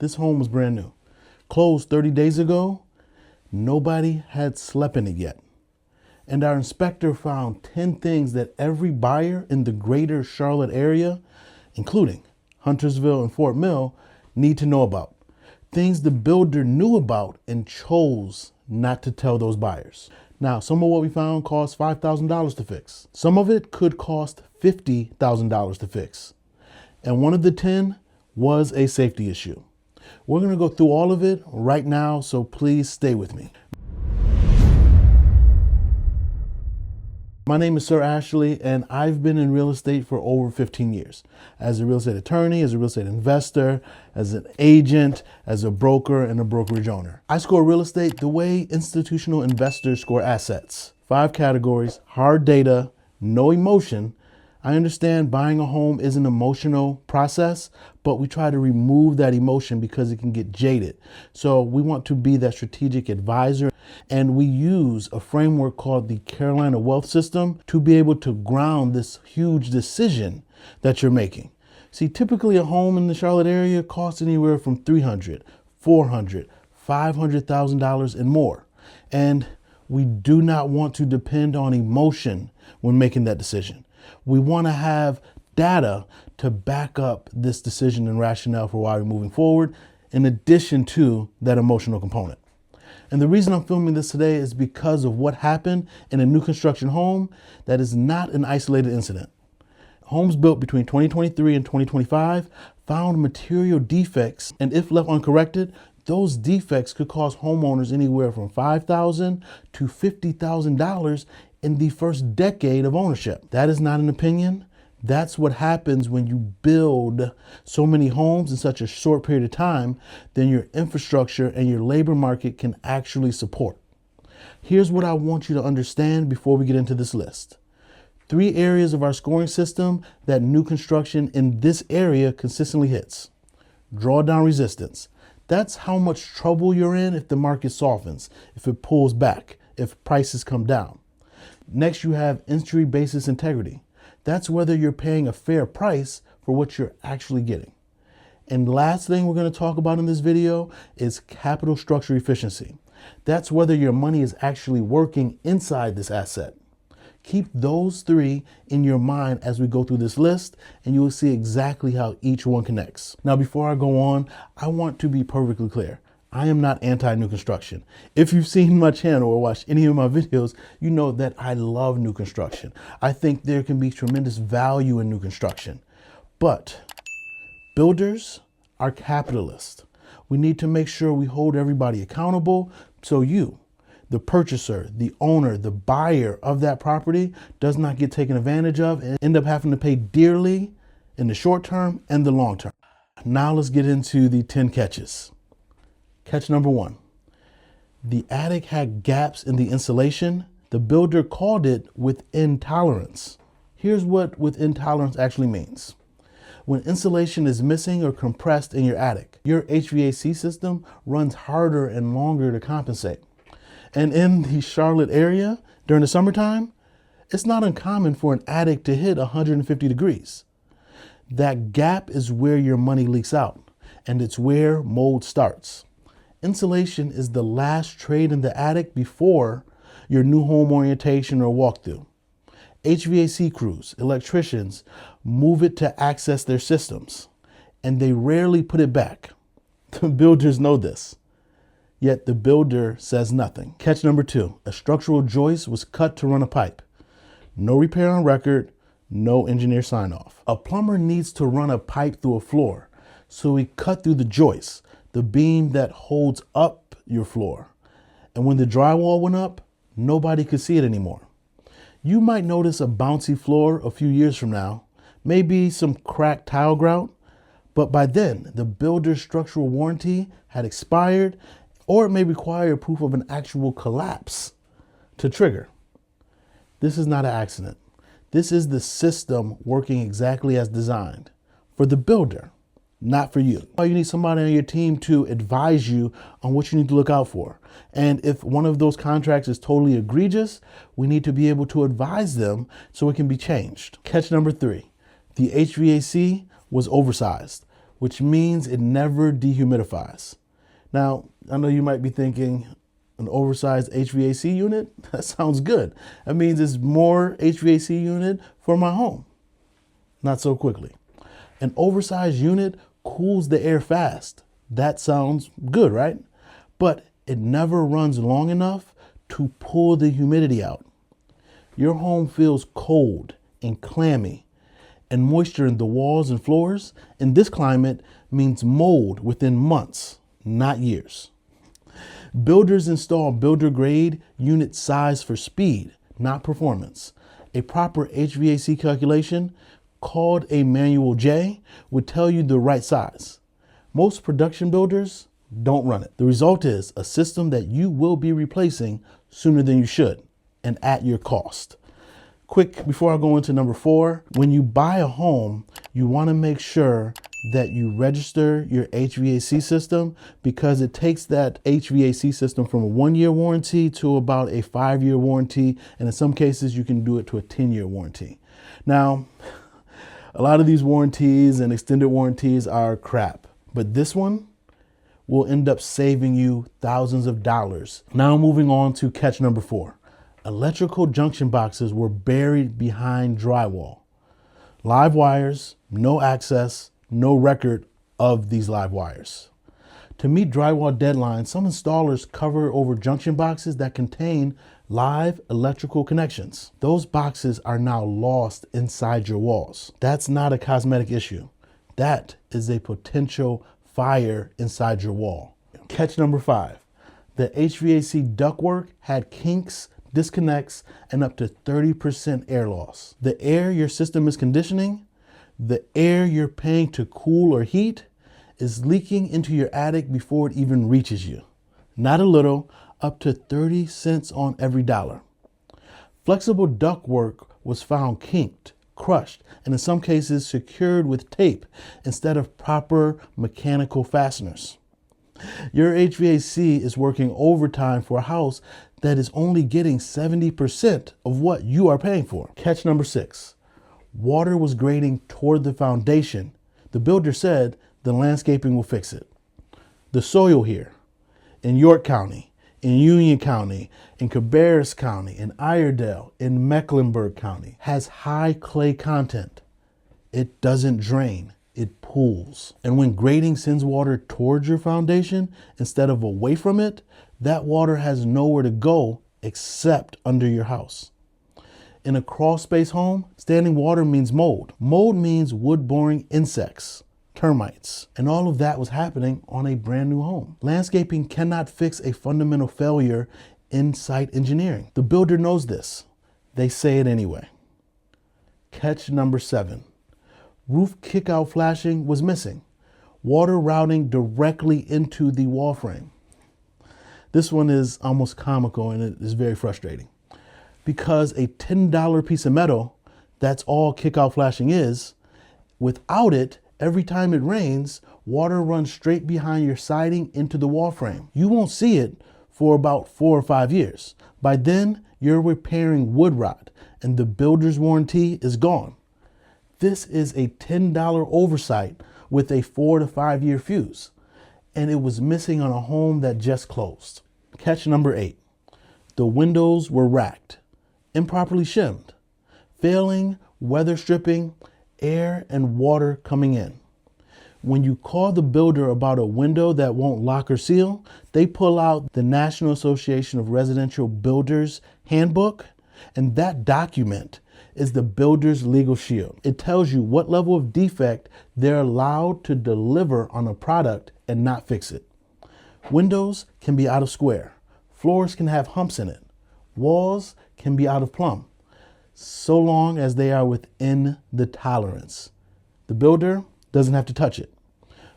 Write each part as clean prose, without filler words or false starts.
This home was brand new. Closed 30 days ago. Nobody had slept in it yet. And our inspector found 10 things that every buyer in the greater Charlotte area, including Huntersville and Fort Mill, need to know about. Things the builder knew about and chose not to tell those buyers. Now, some of what we found cost $5,000 to fix. Some of it could cost $50,000 to fix. And one of the 10 was a safety issue. We're going to go through all of it right now, so please stay with me. My name is Sir Ashley, and I've been in real estate for over 15 years. As a real estate attorney, as a real estate investor, as an agent, as a broker, and a brokerage owner. I score real estate the way institutional investors score assets. 5 categories: hard data, no emotion. I understand buying a home is an emotional process, but we try to remove that emotion because it can get jaded. So we want to be that strategic advisor, and we use a framework called the Carolina Wealth System to be able to ground this huge decision that you're making. See, typically a home in the Charlotte area costs anywhere from $300,000, $400,000, $500,000 and more. And we do not want to depend on emotion when making that decision. We want to have data to back up this decision and rationale for why we're moving forward, in addition to that emotional component. And the reason I'm filming this today is because of what happened in a new construction home that is not an isolated incident. Homes built between 2023 and 2025 found material defects, and if left uncorrected, those defects could cost homeowners anywhere from $5,000 to $50,000 in the first decade of ownership. That is not an opinion. That's what happens when you build so many homes in such a short period of time. Then your infrastructure and your labor market can actually support. Here's what I want you to understand before we get into this list. 3 areas of our scoring system that new construction in this area consistently hits. Drawdown resistance. That's how much trouble you're in if the market softens, if it pulls back, if prices come down. Next, you have entry basis integrity. That's whether you're paying a fair price for what you're actually getting. And last thing we're going to talk about in this video is capital structure efficiency. That's whether your money is actually working inside this asset. Keep those 3 in your mind as we go through this list, and you will see exactly how each one connects. Now, before I go on, I want to be perfectly clear. I am not anti-new construction. If you've seen my channel or watched any of my videos, you know that I love new construction. I think there can be tremendous value in new construction. But builders are capitalists. We need to make sure we hold everybody accountable so you, the purchaser, the owner, the buyer of that property, does not get taken advantage of and end up having to pay dearly in the short term and the long term. Now let's get into the 10 catches. Catch number 1. The attic had gaps in the insulation. The builder called it within tolerance. Here's what within tolerance actually means. When insulation is missing or compressed in your attic, your HVAC system runs harder and longer to compensate. And in the Charlotte area during the summertime, it's not uncommon for an attic to hit 150 degrees. That gap is where your money leaks out, and it's where mold starts. Insulation is the last trade in the attic before your new home orientation or walkthrough. HVAC crews, electricians, move it to access their systems, and they rarely put it back. The builders know this, yet the builder says nothing. Catch number 2, a structural joist was cut to run a pipe. No repair on record, no engineer sign off. A plumber needs to run a pipe through a floor, so he cut through the joist, the beam that holds up your floor. And when the drywall went up, nobody could see it anymore. You might notice a bouncy floor a few years from now, maybe some cracked tile grout, but by then the builder's structural warranty had expired, or it may require proof of an actual collapse to trigger. This is not an accident. This is the system working exactly as designed for the builder, not for you. You need somebody on your team to advise you on what you need to look out for. And if one of those contracts is totally egregious, we need to be able to advise them so it can be changed. Catch number 3, the HVAC was oversized. which means it never dehumidifies. Now, I know you might be thinking, an oversized HVAC unit? That sounds good. That means it's more HVAC unit for my home. Not so quickly. An oversized unit cools the air fast. That sounds good, right? But it never runs long enough to pull the humidity out. Your home feels cold and clammy, and moisture in the walls and floors in this climate means mold within months, not years. Builders install builder grade unit size for speed, not performance. A proper HVAC calculation, called a manual J, would tell you the right size. Most production builders don't run it. The result is a system that you will be replacing sooner than you should and at your cost. Quick, before I go into number 4, when you buy a home, you want to make sure that you register your HVAC system, because it takes that HVAC system from a 1-year warranty to about a 5-year warranty. And in some cases, you can do it to a 10-year warranty. Now, a lot of these warranties and extended warranties are crap, but this one will end up saving you thousands of dollars. Now moving on to catch number 4. Electrical junction boxes were buried behind drywall. Live wires, no access, no record of these live wires. To meet drywall deadlines, some installers cover over junction boxes that contain live electrical connections. Those boxes are now lost inside your walls. That's not a cosmetic issue. That is a potential fire inside your wall. Catch number 5. The HVAC ductwork had kinks, disconnects, and up to 30% air loss. The air your system is conditioning, the air you're paying to cool or heat, is leaking into your attic before it even reaches you. Not a little, up to 30 cents on every dollar. Flexible ductwork was found kinked, crushed, and in some cases secured with tape instead of proper mechanical fasteners. Your HVAC is working overtime for a house that is only getting 70% of what you are paying for. Catch number 6. Water was grading toward the foundation. The builder said the landscaping will fix it. The soil here in York County, in Union County, in Cabarrus County, in Iredell, in Mecklenburg County has high clay content. It doesn't drain. It pools. And when grading sends water towards your foundation instead of away from it, that water has nowhere to go except under your house. In a crawl space home, standing water means mold. Mold means wood-boring insects, termites, and all of that was happening on a brand new home. Landscaping cannot fix a fundamental failure in site engineering. The builder knows this. They say it anyway. Catch number 7. Roof kickout flashing was missing. Water routing directly into the wall frame. This one is almost comical and it is very frustrating, because a $10 piece of metal, that's all kickout flashing is. Without it, every time it rains, water runs straight behind your siding into the wall frame. You won't see it for about 4 or 5 years. By then, you're repairing wood rot and the builder's warranty is gone. This is a $10 oversight with a 4 to 5 year fuse, and it was missing on a home that just closed. Catch number 8. The windows were racked, improperly shimmed, failing, weather stripping, air and water coming in. When you call the builder about a window that won't lock or seal, they pull out the National Association of Residential Builders handbook, and that document is the builder's legal shield. It tells you what level of defect they're allowed to deliver on a product and not fix it. Windows can be out of square. Floors can have humps in it. Walls can be out of plumb, so long as they are within the tolerance. The builder doesn't have to touch it.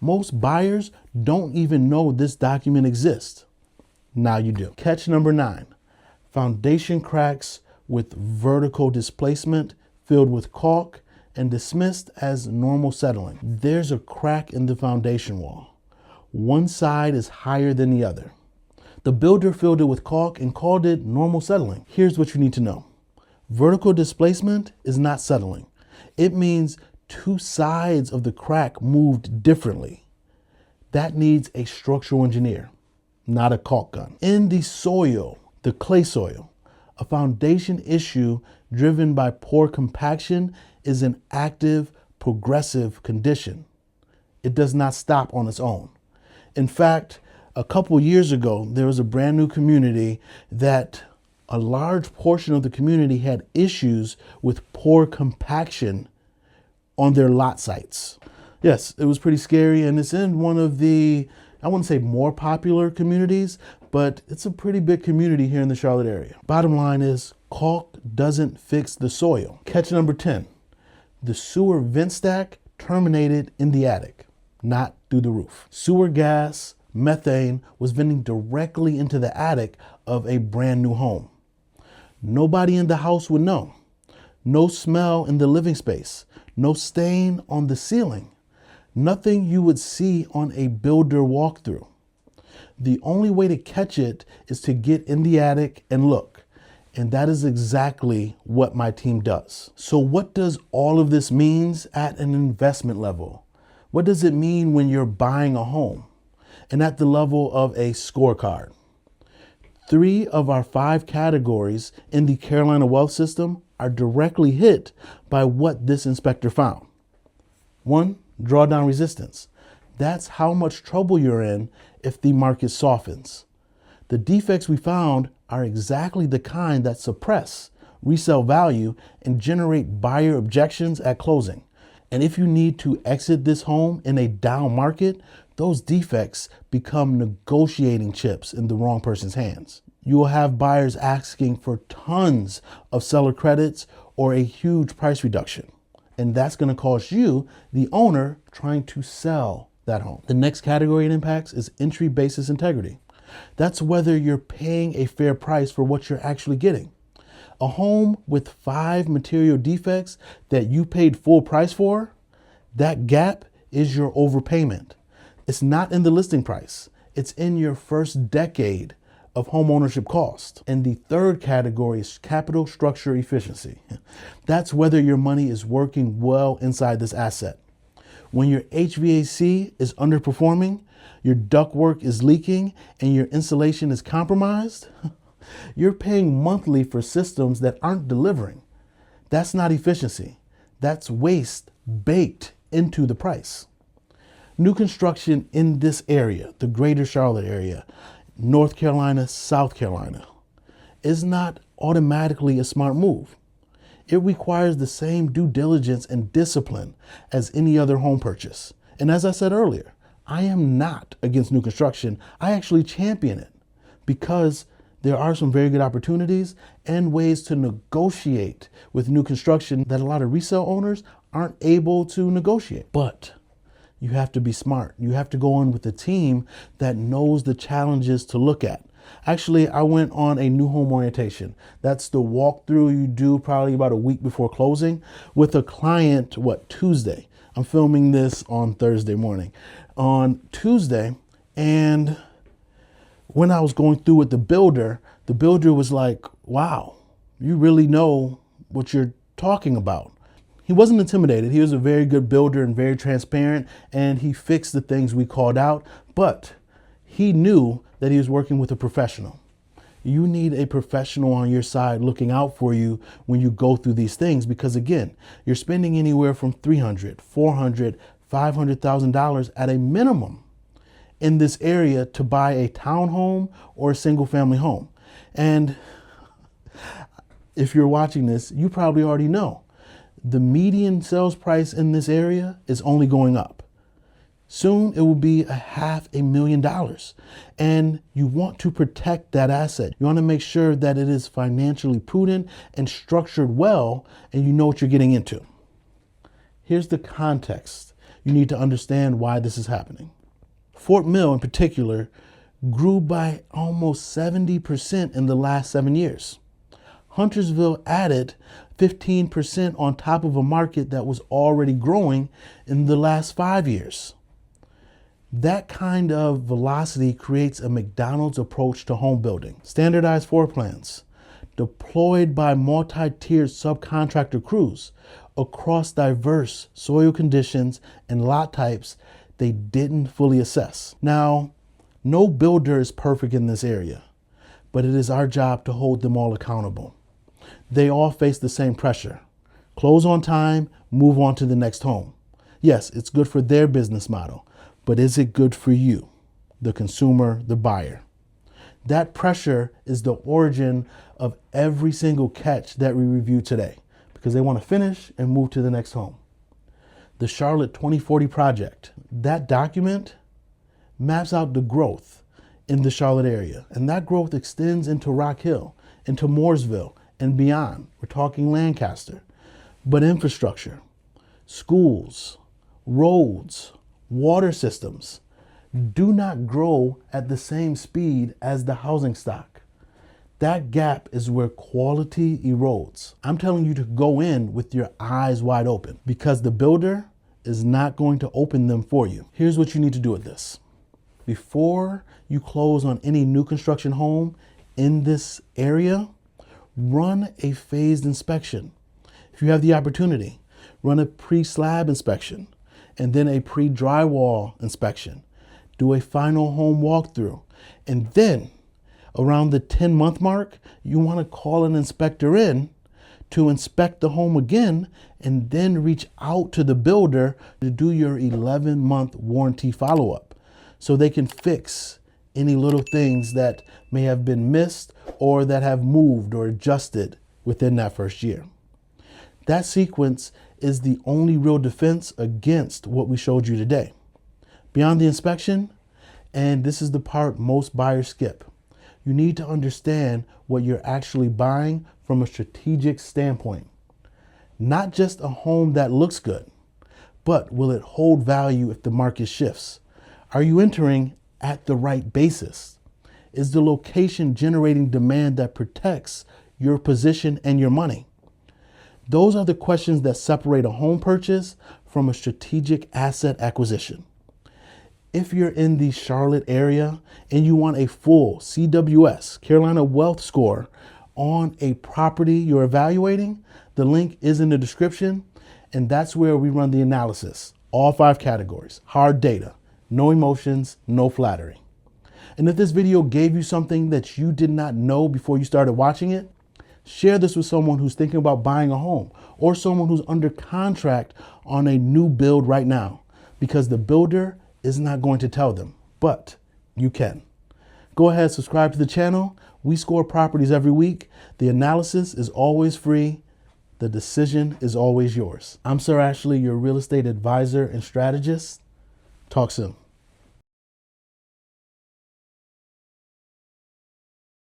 Most buyers don't even know this document exists. Now you do. Catch number 9. Foundation cracks with vertical displacement filled with caulk and dismissed as normal settling. There's a crack in the foundation wall. One side is higher than the other. The builder filled it with caulk and called it normal settling. Here's what you need to know. Vertical displacement is not settling. It means two sides of the crack moved differently. That needs a structural engineer, not a caulk gun. In the soil, the clay soil, a foundation issue driven by poor compaction is an active, progressive condition. It does not stop on its own. In fact, a couple years ago, there was a brand new community that a large portion of the community had issues with poor compaction on their lot sites. Yes, it was pretty scary, and it's in one of the, I wouldn't say more popular communities, but it's a pretty big community here in the Charlotte area. Bottom line is, caulk doesn't fix the soil. Catch number 10, the sewer vent stack terminated in the attic, not through the roof. Sewer gas, methane was venting directly into the attic of a brand new home. Nobody in the house would know. No smell in the living space, no stain on the ceiling, nothing you would see on a builder walkthrough. The only way to catch it is to get in the attic and look. And that is exactly what my team does. So what does all of this mean at an investment level? What does it mean when you're buying a home and at the level of a scorecard? 3 of our 5 categories in the Carolina Wealth System are directly hit by what this inspector found. 1, drawdown resistance. That's how much trouble you're in if the market softens. The defects we found are exactly the kind that suppress resale value and generate buyer objections at closing. And if you need to exit this home in a down market, those defects become negotiating chips in the wrong person's hands. You will have buyers asking for tons of seller credits or a huge price reduction. And that's going to cost you, the owner, trying to sell that home. The next category it impacts is entry basis integrity. That's whether you're paying a fair price for what you're actually getting. A home with 5 material defects that you paid full price for, that gap is your overpayment. It's not in the listing price. It's in your first decade of home ownership cost. And the third category is capital structure efficiency. That's whether your money is working well inside this asset. When your HVAC is underperforming, your ductwork is leaking, and your insulation is compromised, you're paying monthly for systems that aren't delivering. That's not efficiency. That's waste baked into the price. New construction in this area, the greater Charlotte area, North Carolina, South Carolina, is not automatically a smart move. It requires the same due diligence and discipline as any other home purchase. And as I said earlier, I am not against new construction. I actually champion it because there are some very good opportunities and ways to negotiate with new construction that a lot of resale owners aren't able to negotiate. But you have to be smart. You have to go in with a team that knows the challenges to look at. Actually, I went on a new home orientation. That's the walkthrough you do probably about a week before closing with a client, Tuesday. I'm filming this on Thursday morning. On Tuesday, and when I was going through with the builder was like, wow, you really know what you're talking about. He wasn't intimidated. He was a very good builder and very transparent, and he fixed the things we called out, but he knew that he was working with a professional. You need a professional on your side looking out for you when you go through these things, because again, you're spending anywhere from $300,000, $400,000, $500,000 at a minimum in this area to buy a townhome or a single family home. And if you're watching this, you probably already know the median sales price in this area is only going up. Soon it will be $500,000. And you want to protect that asset. You want to make sure that it is financially prudent and structured well, and you know what you're getting into. Here's the context. You need to understand why this is happening. Fort Mill in particular grew by almost 70% in the last 7 years. Huntersville added 15% on top of a market that was already growing in the last 5 years. That kind of velocity creates a McDonald's approach to home building. Standardized floor plans, deployed by multi-tiered subcontractor crews, across diverse soil conditions and lot types they didn't fully assess. Now, no builder is perfect in this area, but it is our job to hold them all accountable. They all face the same pressure. Close on time, move on to the next home. Yes, it's good for their business model, but is it good for you, the consumer, the buyer? That pressure is the origin of every single catch that we review today, because they want to finish and move to the next home. The Charlotte 2040 project, that document maps out the growth in the Charlotte area, and that growth extends into Rock Hill, into Mooresville, and beyond. We're talking Lancaster. But infrastructure, schools, roads, water systems do not grow at the same speed as the housing stock. That gap is where quality erodes. I'm telling you to go in with your eyes wide open, because the builder is not going to open them for you. Here's what you need to do with this. Before you close on any new construction home in this area, run a phased inspection. If you have the opportunity, run a pre-slab inspection and then a pre-drywall inspection. Do a final home walkthrough. And then around the 10-month mark, you want to call an inspector in to inspect the home again, and then reach out to the builder to do your 11-month warranty follow-up so they can fix any little things that may have been missed or that have moved or adjusted within that first year. That sequence is the only real defense against what we showed you today. Beyond the inspection, and this is the part most buyers skip, you need to understand what you're actually buying from a strategic standpoint. Not just a home that looks good, but will it hold value if the market shifts? Are you entering at the right basis? Is the location generating demand that protects your position and your money? Those are the questions that separate a home purchase from a strategic asset acquisition. If you're in the Charlotte area and you want a full CWS, Carolina Wealth Score, on a property you're evaluating, the link is in the description, and that's where we run the analysis. All 5 categories, hard data, no emotions, no flattery. And if this video gave you something that you did not know before you started watching it, share this with someone who's thinking about buying a home, or someone who's under contract on a new build right now, because the builder is not going to tell them, but you can. Go ahead, subscribe to the channel. We score properties every week. The analysis is always free. The decision is always yours. I'm Sir Ashley, your real estate advisor and strategist. Talk soon.